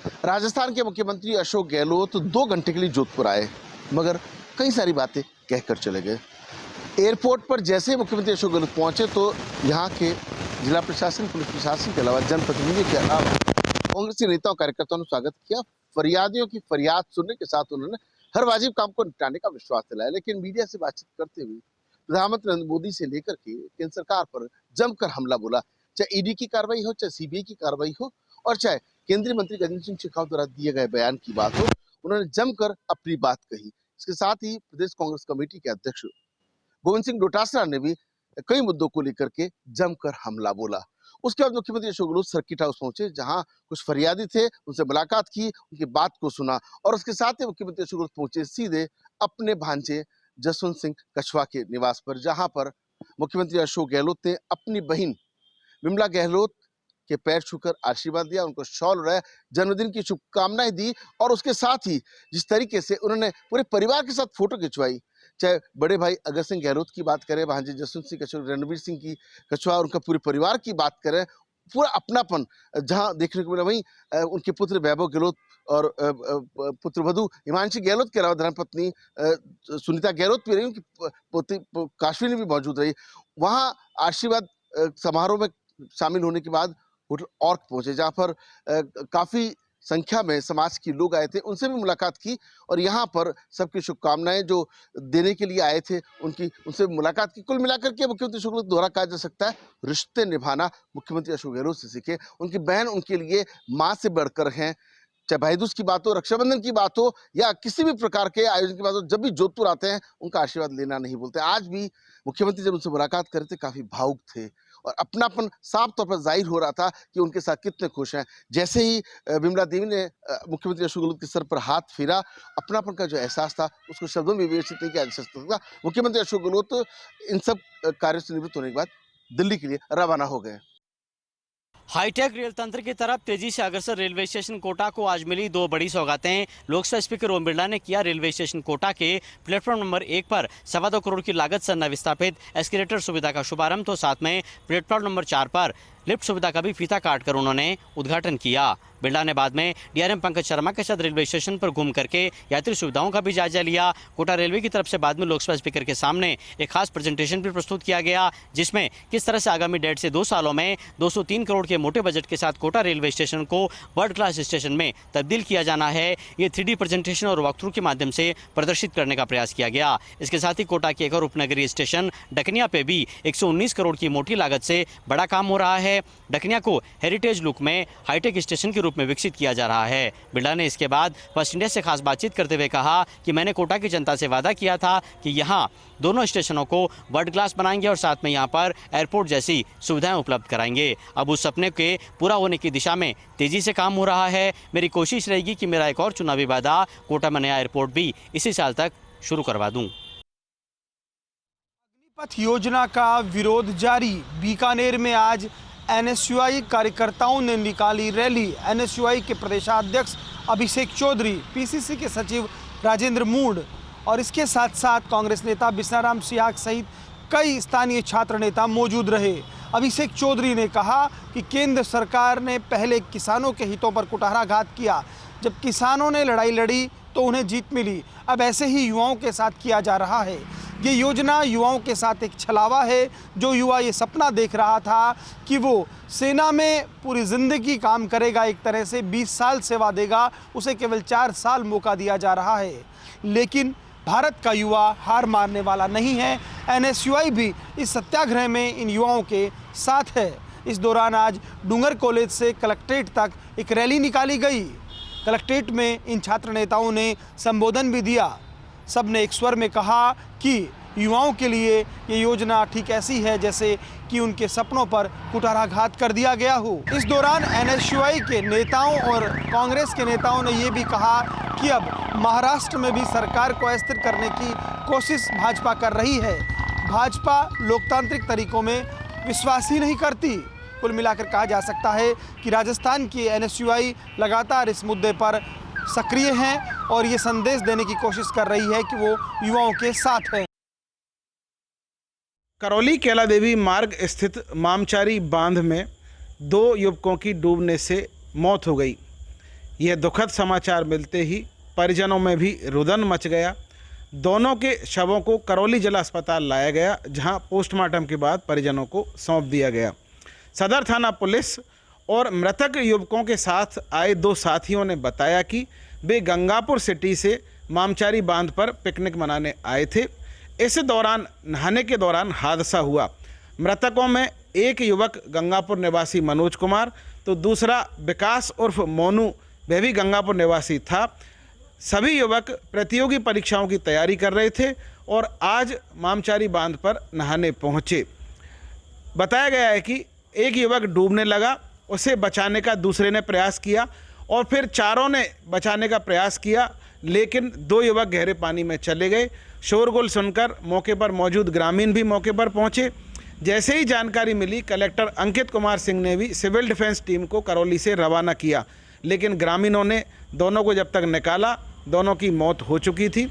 राजस्थान के मुख्यमंत्री अशोक गहलोत 2 घंटे के लिए जोधपुर आए, मगर कई सारी बातें कहकर चले गए। एयरपोर्ट पर जैसे ही मुख्यमंत्री अशोक गहलोत पहुंचे तो यहाँ के जिला प्रशासन, पुलिस प्रशासन के अलावा जनप्रतिनिधियों के अलावा कांग्रेस के नेताओं कार्यकर्ताओं ने स्वागत किया। फरियादियों की फरियाद सुनने के साथ उन्होंने हर वाजिब काम को निपटाने का विश्वास दिलाया। लेकिन मीडिया से बातचीत करते हुए प्रधानमंत्री नरेंद्र मोदी से लेकर के केंद्र सरकार पर जमकर हमला बोला। चाहे ईडी की कार्रवाई हो, चाहे सीबीआई की कार्रवाई हो और चाहे केंद्रीय मंत्री गजेंद्र सिंह शेखावत द्वारा दिए गए बयान की बात हो, उन्होंने जमकर अपनी बात कही। इसके साथ ही प्रदेश कांग्रेस कमेटी के अध्यक्ष गोविंद सिंह डोटासरा ने भी कई मुद्दों को लेकर के जमकर हमला बोला। उसके बाद मुख्यमंत्री अशोक गहलोत सर्किट हाउस पहुंचे, जहां कुछ फरियादी थे, उनसे मुलाकात की, उनकी बात को सुना और उसके साथ ही मुख्यमंत्री अशोक गहलोत पहुंचे सीधे अपने भांजे जसवंत सिंह कछवा के निवास पर, जहां पर मुख्यमंत्री अशोक गहलोत ने अपनी बहन विमला गहलोत के पैर छूकर आशीर्वाद दिया, उनको शॉल ओढ़ाया, जन्मदिन की शुभकामनाएं दी और उसके साथ ही जिस तरीके से उन्होंने पूरे परिवार के साथ फोटो खिंचवाई, चाहे बड़े भाई अगर सिंह गहलोत की बात करें, भांजे जसवंत सिंह कछवा, रणवीर सिंह की कछवा, उनका पूरे परिवार की बात करें, पूरा अपनापन जहां देखने को मिला। वहीं उनके पुत्र वैभव गहलोत और पुत्रवधू हिमांशी गहलोत के अलावा धर्मपत्नी सुनीता गहलोत भी रही, उनकी पोती काशवी भी मौजूद रही। वहां आशीर्वाद समारोह में शामिल होने के बाद होटल ऑर्क पहुंचे, जहां पर काफी संख्या में समाज के लोग आए थे, उनसे भी मुलाकात की और यहाँ पर सबकी शुभकामनाएं जो देने के लिए आए थे उनसे मुलाकात की। कुल मिलाकर के मुख्यमंत्री अशोक गहलोत द्वारा कहा जा सकता है रिश्ते निभाना मुख्यमंत्री अशोक गहलोत से सीखे। उनकी बहन उनके लिए माँ से बढ़कर हैं, चाहे भाई दूज की बात हो, रक्षाबंधन की बात हो या किसी भी प्रकार के आयोजन की बात हो, जब भी जोधपुर आते हैं उनका आशीर्वाद लेना नहीं भूलते। आज भी मुख्यमंत्री जब उनसे मुलाकात कर रहे थे काफी भावुक थे और अपनापन साफ तौर पर जाहिर हो रहा था कि उनके साथ कितने खुश हैं। जैसे ही विमला देवी ने मुख्यमंत्री अशोक गहलोत के सर पर हाथ फेरा, अपनापन का जो एहसास था उसको शब्दों में विवेचित नहीं किया जा सकता। मुख्यमंत्री अशोक गहलोत इन सब कार्यों से निवृत्त होने के बाद दिल्ली के लिए रवाना हो गए। हाईटेक रेल तंत्र की तरफ तेजी से अग्रसर रेलवे स्टेशन कोटा को आज मिली 2 बड़ी सौगातें। लोकसभा स्पीकर ओम बिरला ने किया रेलवे स्टेशन कोटा के प्लेटफॉर्म नंबर 1 पर 2.25 करोड़ की लागत से नवस्थापित एस्केलेटर सुविधा का शुभारंभ, तो साथ में प्लेटफॉर्म नंबर 4 पर लिफ्ट सुविधा का भी फीता काटकर उन्होंने उद्घाटन किया। बिरला ने बाद में डीआरएम पंकज शर्मा के साथ रेलवे स्टेशन पर घूम करके यात्री सुविधाओं का भी जायजा लिया। कोटा रेलवे की तरफ से बाद में लोकसभा स्पीकर के सामने एक खास प्रेजेंटेशन भी प्रस्तुत किया गया, जिसमें किस तरह से आगामी 1.5 से 2 सालों में 203 करोड़ के मोटे बजट के साथ कोटा रेलवे स्टेशन को वर्ल्ड क्लास स्टेशन में तब्दील किया जाना है। ये 3D प्रेजेंटेशन और वॉक थ्रू के माध्यम से प्रदर्शित करने का प्रयास किया गया। इसके साथ ही कोटा के एक और उपनगरीय स्टेशन डकनिया पे भी 119 करोड़ की मोटी लागत से बड़ा काम हो रहा है। डकनिया को हेरिटेज लुक में हाईटेक स्टेशन के रूप में विकसित किया जा रहा है। बिरला ने इसके बाद फर्स्ट इंडिया से खास बातचीत करते हुए कहा कि मैंने कोटा की जनता से वादा किया था कि यहाँ दोनों स्टेशनों को वर्ल्ड क्लास बनाएंगे और साथ में यहाँ पर एयरपोर्ट जैसी सुविधाएं उपलब्ध कराएंगे। अब उस सपने के पूरा होने की दिशा में तेजी से काम हो रहा है। मेरी कोशिश रहेगी कि मेरा एक और चुनावी वादा कोटा में नया एयरपोर्ट भी इसी साल तक शुरू करवा दूं। अग्निपथ योजना का विरोध जारी। बीकानेर में आज एनएसयूआई कार्यकर्ताओं ने निकाली रैली। एनएसयूआई के प्रदेशाध्यक्ष अभिषेक चौधरी, पीसीसी के सचिव राजेंद्र मूड और इसके साथ साथ कांग्रेस नेता बिस्नाराम सियाग सहित कई स्थानीय छात्र नेता मौजूद रहे। अभिषेक चौधरी ने कहा कि केंद्र सरकार ने पहले किसानों के हितों पर कुठाराघात किया, जब किसानों ने लड़ाई लड़ी तो उन्हें जीत मिली। अब ऐसे ही युवाओं के साथ किया जा रहा है। ये योजना युवाओं के साथ एक छलावा है। जो युवा ये सपना देख रहा था कि वो सेना में पूरी ज़िंदगी काम करेगा, एक तरह से 20 साल सेवा देगा, उसे केवल 4 साल मौका दिया जा रहा है। लेकिन भारत का युवा हार मारने वाला नहीं है। एनएसयूआई भी इस सत्याग्रह में इन युवाओं के साथ है। इस दौरान आज डूंगर कॉलेज से कलेक्ट्रेट तक एक रैली निकाली गई। कलेक्ट्रेट में इन छात्र नेताओं ने संबोधन भी दिया। सब ने एक स्वर में कहा कि युवाओं के लिए ये योजना ठीक ऐसी है जैसे कि उनके सपनों पर कुठाराघात कर दिया गया हो। इस दौरान एनएसयूआई के नेताओं और कांग्रेस के नेताओं ने ये भी कहा कि अब महाराष्ट्र में भी सरकार को अस्थिर करने की कोशिश भाजपा कर रही है। भाजपा लोकतांत्रिक तरीकों में विश्वास ही नहीं करती। कुल मिलाकर कहा जा सकता है कि राजस्थान की एनएसयूआई लगातार इस मुद्दे पर सक्रिय हैं और ये संदेश देने की कोशिश कर रही है कि वो युवाओं के साथ है। करौली कैला देवी मार्ग स्थित मामचारी बांध में 2 युवकों की डूबने से मौत हो गई। यह दुखद समाचार मिलते ही परिजनों में भी रुदन मच गया। दोनों के शवों को करौली जिला अस्पताल लाया गया, जहां पोस्टमार्टम के बाद परिजनों को सौंप दिया गया। सदर थाना पुलिस और मृतक युवकों के साथ आए दो साथियों ने बताया कि वे गंगापुर सिटी से मामचारी बांध पर पिकनिक मनाने आए थे। इस दौरान नहाने के दौरान हादसा हुआ। मृतकों में एक युवक गंगापुर निवासी मनोज कुमार तो दूसरा विकास उर्फ मोनू, वह भी गंगापुर निवासी था। सभी युवक प्रतियोगी परीक्षाओं की तैयारी कर रहे थे और आज मामचारी बांध पर नहाने पहुंचे। बताया गया है कि एक युवक डूबने लगा, उसे बचाने का दूसरे ने प्रयास किया और फिर चारों ने बचाने का प्रयास किया, लेकिन दो युवक गहरे पानी में चले गए। शोरगुल सुनकर मौके पर मौजूद ग्रामीण भी मौके पर पहुंचे। जैसे ही जानकारी मिली, कलेक्टर अंकित कुमार सिंह ने भी सिविल डिफेंस टीम को करौली से रवाना किया, लेकिन ग्रामीणों ने दोनों को जब तक निकाला, दोनों की मौत हो चुकी थी।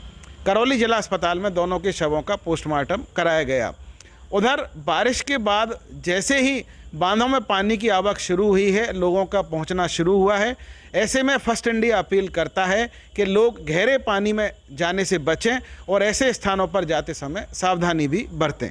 करौली जिला अस्पताल में दोनों के शवों का पोस्टमार्टम कराया गया। उधर बारिश के बाद जैसे ही बांधों में पानी की आवक शुरू हुई है, लोगों का पहुंचना शुरू हुआ है। ऐसे में फर्स्ट इंडिया अपील करता है कि लोग गहरे पानी में जाने से बचें और ऐसे स्थानों पर जाते समय सावधानी भी बरतें।